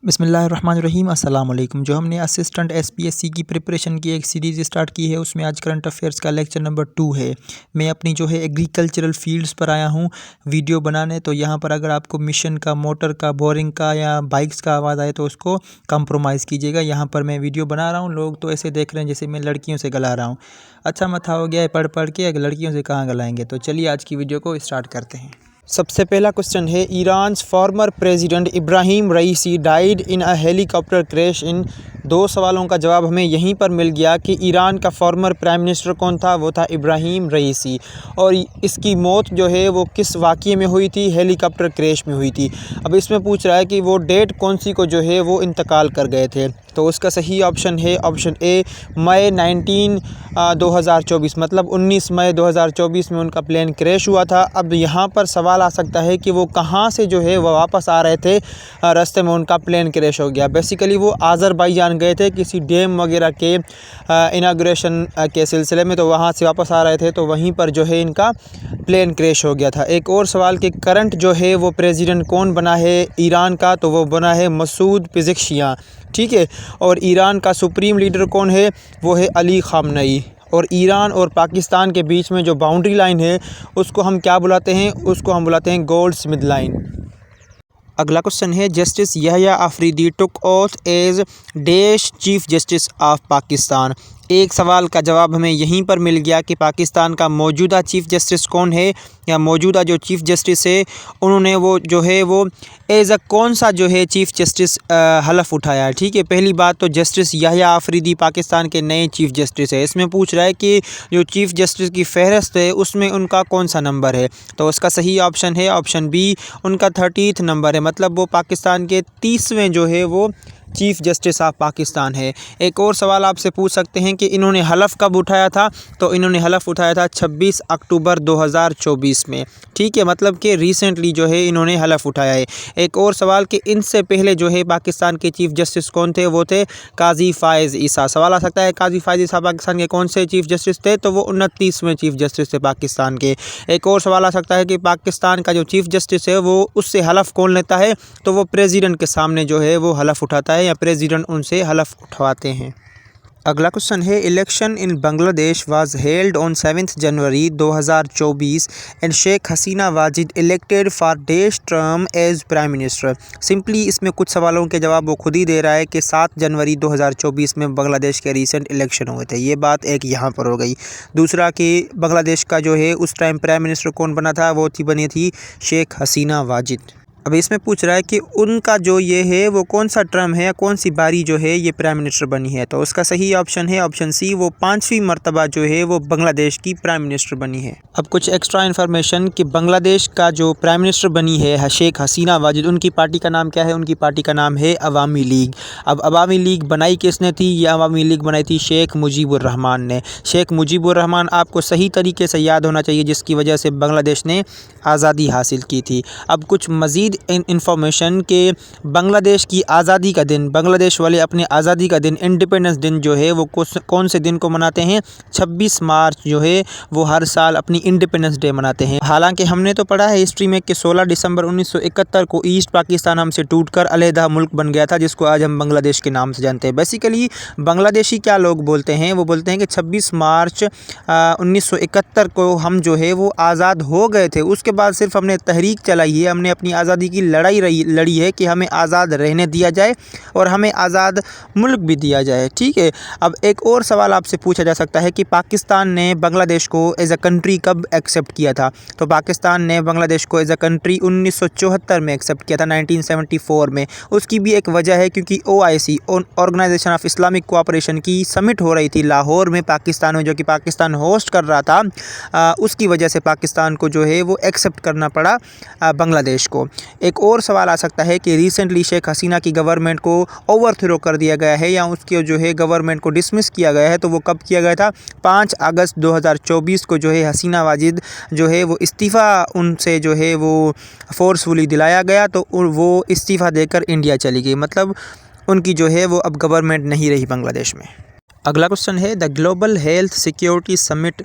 बिस्मिल्लाहिर्रहमानिर्रहीम अस्सलाम वालेकुम। जो हमने असिस्टेंट एसपीएससी की प्रिपरेशन की एक सीरीज़ स्टार्ट की है, उसमें आज करंट अफेयर्स का लेक्चर नंबर 2 है। मैं अपनी जो है एग्रीकल्चरल फील्ड्स पर आया हूँ वीडियो बनाने। तो यहाँ पर अगर आपको मिशन का, मोटर का, बोरिंग का या बाइक्स का आवाज़ आए तो उसको कंप्रोमाइज़ कीजिएगा। यहाँ पर मैं वीडियो बना रहा हूँ, लोग तो ऐसे देख रहे हैं जैसे मैं लड़कियों से गला रहा हूँ। अच्छा मथा हो गया है पढ़ पढ़ के, लड़कियों से कहाँ गलाएंगे। तो चलिए आज की वीडियो को स्टार्ट करते हैं। सबसे पहला क्वेश्चन है, Iran's former president Ibrahim Raisi died in a helicopter crash in. दो सवालों का जवाब हमें यहीं पर मिल गया कि ईरान का फॉर्मर प्राइम मिनिस्टर कौन था, वो था इब्राहिम रईसी। और इसकी मौत जो है वो किस वाक़ये में हुई थी, हेलीकॉप्टर क्रैश में हुई थी। अब इसमें पूछ रहा है कि वो डेट कौन सी को जो है वो इंतकाल कर गए थे। तो उसका सही ऑप्शन है ऑप्शन ए, मई 2024, मतलब 19 मई 2024 में उनका प्लेन क्रैश हुआ था। अब यहाँ पर सवाल आ सकता है कि वो कहाँ से जो है वो वापस आ रहे थे, रास्ते में उनका प्लेन क्रैश हो गया। बेसिकली वो आज़रबाईजान गए थे किसी डैम वगैरह के इनाग्रेशन के सिलसिले में, तो वहाँ से वापस आ रहे थे, तो वहीं पर जो है इनका प्लेन क्रैश हो गया था। एक और सवाल कि करंट जो है वो प्रेसिडेंट कौन बना है ईरान का, तो वो बना है मसूद पेज़ेश्कियान, ठीक है। और ईरान का सुप्रीम लीडर कौन है, वो है अली ख़ामनेई। और ईरान और पाकिस्तान के बीच में जो बाउंड्री लाइन है उसको हम क्या बुलाते हैं, उसको हम बुलाते हैं गोल्डस्मिथ लाइन। अगला क्वेश्चन है, justice Yahya Afridi took oath as dash chief justice of Pakistan. एक सवाल का जवाब हमें यहीं पर मिल गया कि पाकिस्तान का मौजूदा चीफ़ जस्टिस कौन है, या मौजूदा जो चीफ़ जस्टिस है उन्होंने वो जो है वो एज़ अ कौन सा जो है चीफ़ जस्टिस हलफ उठाया है। ठीक है, पहली बात तो जस्टिस यहया आफरीदी पाकिस्तान के नए चीफ़ जस्टिस है। इसमें पूछ रहा है कि जो चीफ़ जस्टिस की फ़हरिस्त है उसमें उनका कौन सा नंबर है। तो उसका सही ऑप्शन है ऑप्शन बी, उनका 30th नंबर है, मतलब वो पाकिस्तान के 30वें जो है वो चीफ़ जस्टिस ऑफ पाकिस्तान है। एक और सवाल आपसे पूछ सकते हैं कि इन्होंने हलफ कब उठाया था, तो इन्होंने हलफ उठाया था 26 अक्टूबर 2024 में। ठीक है, मतलब कि रिसेंटली जो है इन्होंने हलफ उठाया है। एक और सवाल कि इनसे पहले जो है पाकिस्तान के चीफ़ जस्टिस कौन थे, वो थे काजी फ़ायज़ ईसा। सवाल आ सकता है काजी फ़ायज़ ईसा पाकिस्तान के कौन से चीफ़ जस्टिस थे, तो वो 29वें चीफ़ जस्टिस थे पाकिस्तान के। एक और सवाल आ सकता है कि पाकिस्तान का जो चीफ़ जस्टिस है वो उससे हलफ कौन लेता है, तो वो प्रेसिडेंट के सामने जो है वो हलफ उठाता है या प्रेसिडेंट उनसे हलफ उठवाते हैं। अगला क्वेश्चन है, election in Bangladesh was held on 7 January 2024 and Sheikh Hasina Wajed elected for dash term as prime minister. Simply इसमें कुछ सवालों के जवाब वो खुद ही दे रहा है कि 7 जनवरी 2024 में बांग्लादेश के रीसेंट इलेक्शन हुए थे। ये बात एक यहाँ पर हो गई। दूसरा कि बांग्लादेश का जो है उस टाइम प्राइम मिनिस्टर कौन बना था, वो बनी थी शेख हसीना वाजिद। अब इसमें पूछ रहा है कि उनका जो ये है वो कौन सा टर्म है या कौन सी बारी जो है ये प्राइम मिनिस्टर बनी है। तो उसका सही ऑप्शन है ऑप्शन सी, वो 5वीं मरतबा जो है वो बांग्लादेश की प्राइम मिनिस्टर बनी है। अब कुछ एक्स्ट्रा इन्फॉर्मेशन कि बांग्लादेश का जो प्राइम मिनिस्टर बनी है शेख हसीना वाजिद, उनकी पार्टी का नाम क्या है, उनकी पार्टी का नाम है अवामी लीग। अब अवामी लीग बनाई किसने थी, ये अवामी लीग बनाई थी शेख मुजीबुर रहमान ने। शेख मुजीबुर रहमान आपको सही तरीके से याद होना चाहिए, जिसकी वजह से बांग्लादेश ने आज़ादी हासिल की थी। अब कुछ मज़ीद इन्फॉर्मेशन के बांग्लादेश की आज़ादी का दिन, बांग्लादेश वाले अपने आज़ादी का दिन, इंडिपेंडेंस दिन जो है वो कौन से दिन को मनाते हैं, 26 मार्च जो है वो हर साल अपनी इंडिपेंडेंस डे मनाते हैं। हालांकि हमने तो पढ़ा है हिस्ट्री में कि 16 दिसंबर 1971 को ईस्ट पाकिस्तान हमसे टूटकर अलहदा मुल्क बन गया था, जिसको आज हम बांग्लादेश के नाम से जानते हैं। बेसिकली बांग्लादेशी क्या लोग बोलते हैं, वो बोलते हैं कि 26 मार्च 1971 को हम जो है वो आज़ाद हो गए थे। उसके बाद सिर्फ हमने तहरीक चलाई है, हमने अपनी आज़ादी की लड़ाई लड़ी है कि हमें आज़ाद रहने दिया जाए और हमें आज़ाद मुल्क भी दिया जाए। ठीक है, अब एक और सवाल आपसे पूछा जा सकता है कि पाकिस्तान ने बांग्लादेश को एज अ कंट्री कब एक्सेप्ट किया था। तो पाकिस्तान ने बांग्लादेश को एज अ कंट्री 1974 में एक्सेप्ट किया था, 1974 में। उसकी भी एक वजह है क्योंकि OIC organisation of Islamic cooperation की समिट हो रही थी लाहौर में पाकिस्तान में, जो कि पाकिस्तान होस्ट कर रहा था। उसकी वजह से पाकिस्तान को जो है वो एक्सेप्ट करना पड़ा बांग्लादेश को। एक और सवाल आ सकता है कि रिसेंटली शेख हसीना की गवर्नमेंट को ओवरथ्रो कर दिया गया है या उसके जो है गवर्नमेंट को डिसमिस किया गया है, तो वो कब किया गया था, 5 अगस्त 2024 को जो है हसीना वाजिद जो है वो इस्तीफ़ा उनसे जो है वो फोर्सफुली दिलाया गया, तो वो इस्तीफ़ा देकर इंडिया चली गई, मतलब उनकी जो है वो अब गवर्नमेंट नहीं रही बांग्लादेश में। अगला क्वेश्चन है, the global health security summit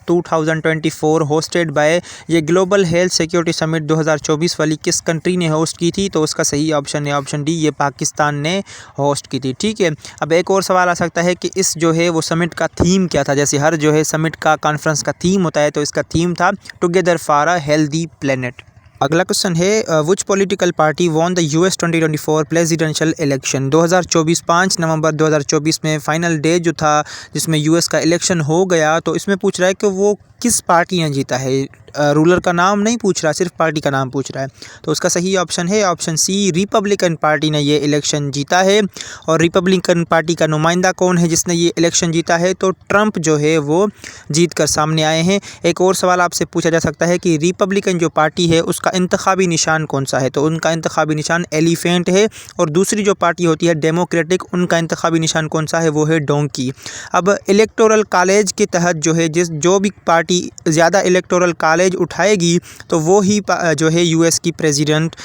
2024 hosted by, ये ग्लोबल हेल्थ सिक्योरिटी समिट 2024 वाली किस कंट्री ने होस्ट की थी? तो उसका सही ऑप्शन है ऑप्शन डी, ये पाकिस्तान ने होस्ट की थी। ठीक है, अब एक और सवाल आ सकता है कि इस जो है वो समिट का थीम क्या था? जैसे हर जो है समिट का कॉन्फ्रेंस का थीम होता है, तो इसका थीम था together for a healthy planet. अगला क्वेश्चन है विच political party won the US 2024 presidential election? 2024 5 नवंबर 2024 में फाइनल डे जो था जिसमें US का इलेक्शन हो गया, तो इसमें पूछ रहा है कि वो किस पार्टी ने जीता है। रूलर का नाम नहीं पूछ रहा, सिर्फ पार्टी का नाम पूछ रहा है। तो उसका सही ऑप्शन है ऑप्शन सी, रिपब्लिकन पार्टी ने ये इलेक्शन जीता है। और रिपब्लिकन पार्टी का नुमाइंदा कौन है जिसने ये इलेक्शन जीता है? तो ट्रंप जो है वो जीत कर सामने आए हैं। एक और सवाल आपसे पूछा जा सकता है कि रिपब्लिकन जो पार्टी है उसका इंतखाबी निशान कौन सा है? तो उनका इंतखाबी निशान एलिफेंट है। और दूसरी जो पार्टी होती है डेमोक्रेटिक, उनका इंतखाबी निशान कौन सा है? वो है डोंकी। अब इलेक्टोरल कॉलेज के तहत जो है जो भी पार्टी ज़्यादा इलेक्टोरल कॉलेज उठाएगी तो वो ही जो है US की प्रेसिडेंट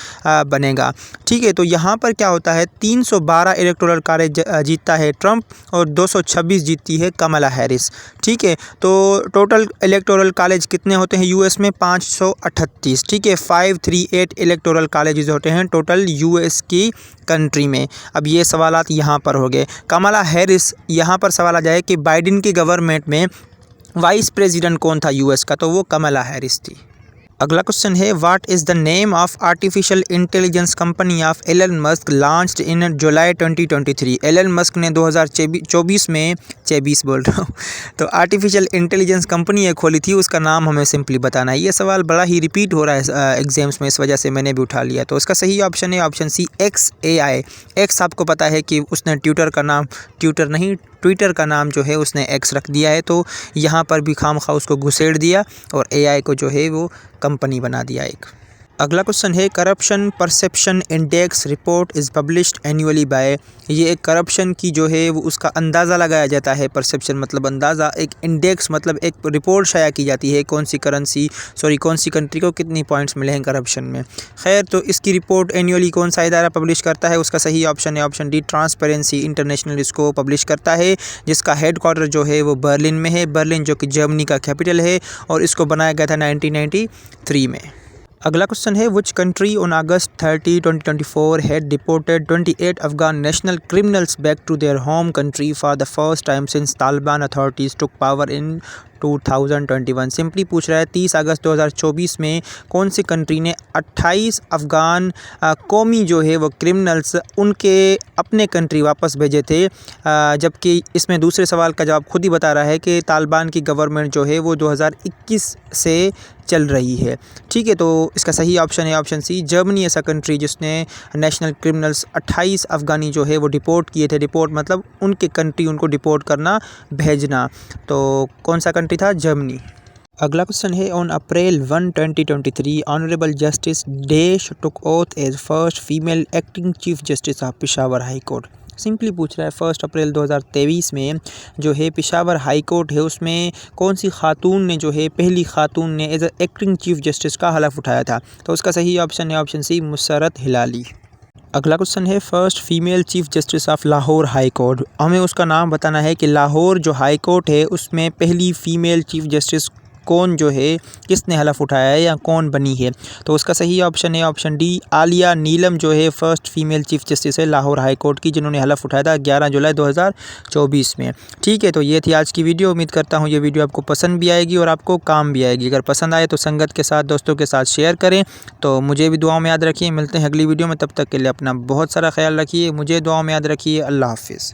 बनेगा। ठीक है, तो यहाँ पर क्या होता है, 312 इलेक्टोरल कॉलेज जीतता है ट्रंप और 226 जीतती है कमला हैरिस। ठीक है, तो टोटल इलेक्टोरल कॉलेज कितने होते हैं US में? 538। ठीक है, 538 इलेक्टोरल कॉलेजेस होते हैं टोटल US की कंट्री में। अब ये सवालात यहाँ पर हो गए। कमला हैरिस, यहाँ पर सवाल आ जाए कि बाइडेन की गवर्नमेंट में वाइस प्रेसिडेंट कौन था US का? तो वो कमला हैरिस थी। अगला क्वेश्चन है what is the name of artificial intelligence company of Elon Musk launched in July 2023? Elon Musk ने 2024 में 24 बोल रहा हूँ तो आर्टिफिशियल इंटेलिजेंस कंपनी खोली थी, उसका नाम हमें सिंपली बताना है। ये सवाल बड़ा ही रिपीट हो रहा है एग्जाम्स में, इस वजह से मैंने भी उठा लिया। तो उसका सही ऑप्शन है ऑप्शन सी, XAI। एक्स आपको पता है कि उसने ट्विटर का नाम जो है उसने एक्स रख दिया है, तो यहाँ पर भी खामखा उसको घुसेड़ दिया और AI को जो है वो कंपनी बना दिया एक। अगला क्वेश्चन है corruption perception index report is published annually by. ये एक करप्शन की जो है वो उसका अंदाज़ा लगाया जाता है। परसेप्शन मतलब अंदाज़ा, एक इंडेक्स मतलब एक रिपोर्ट शाया की जाती है कौन सी कंट्री को कितनी पॉइंट्स मिले हैं करप्शन में। खैर, तो इसकी रिपोर्ट एनुअली कौन सा इदारा पब्लिश करता है? उसका सही ऑप्शन है ऑप्शन डी, ट्रांसपेरेंसी इंटरनेशनल इसको पब्लिश करता है, जिसका हेड क्वार्टर जो है वो बर्लिन में है। बर्लिन जो कि जर्मनी का कैपिटल है और इसको बनाया गया था 1993 में। अगला क्वेश्चन है which country on August 30, 2024 had deported 28 Afghan national criminals back to their home country for the first time since Taliban authorities took power in 2021? Simply पूछ रहा है 30 अगस्त 2024 में कौन सी कंट्री ने 28 अफ़गान कौमी जो है वो क्रिमिनल्स उनके अपने कंट्री वापस भेजे थे। जबकि इसमें दूसरे सवाल का जवाब खुद ही बता रहा है कि तालिबान की गवर्नमेंट जो है वो 2021 से चल रही है। ठीक है, तो इसका सही ऑप्शन है ऑप्शन सी, जर्मनी ऐसा कंट्री जिसने नेशनल क्रिमिनल्स 28 अफ़गानी जो है वो डिपोर्ट किए थे। डिपोर्ट मतलब उनके कंट्री उनको डिपोर्ट करना, भेजना। तो कौन सा कंट्री था? जर्मनी। अगला क्वेश्चन है on April 1, 2023 honourable justice dash took oath as first female acting chief justice of Peshawar high court. Simply पूछ रहा है 1 अप्रैल 2023 में जो है पेशावर हाई कोर्ट है उसमें कौन सी खातून ने जो है पहली खातून ने एज एक्टिंग चीफ जस्टिस का हलफ उठाया था? तो उसका सही ऑप्शन है ऑप्शन सी, मुसर्रत हिलाली। अगला क्वेश्चन है first female chief justice of Lahore high court. हमें उसका नाम बताना है कि लाहौर जो हाई कोर्ट है उसमें पहली फ़ीमेल चीफ जस्टिस कौन जो है किसने हलफ उठाया है या कौन बनी है? तो उसका सही ऑप्शन है ऑप्शन डी, आलिया नीलम जो है फर्स्ट फीमेल चीफ जस्टिस है लाहौर हाई कोर्ट की, जिन्होंने हलफ उठाया था 11 जुलाई 2024 में। ठीक है, तो ये थी आज की वीडियो। उम्मीद करता हूँ ये वीडियो आपको पसंद भी आएगी और आपको काम भी आएगी। अगर पसंद आए तो संगत के साथ, दोस्तों के साथ शेयर करें। तो मुझे भी दुआओं में याद रखिए। मिलते हैं अगली वीडियो में, तब तक के लिए अपना बहुत सारा ख्याल रखिए। मुझे दुआओं में याद रखिए। अल्लाह हाफिज़।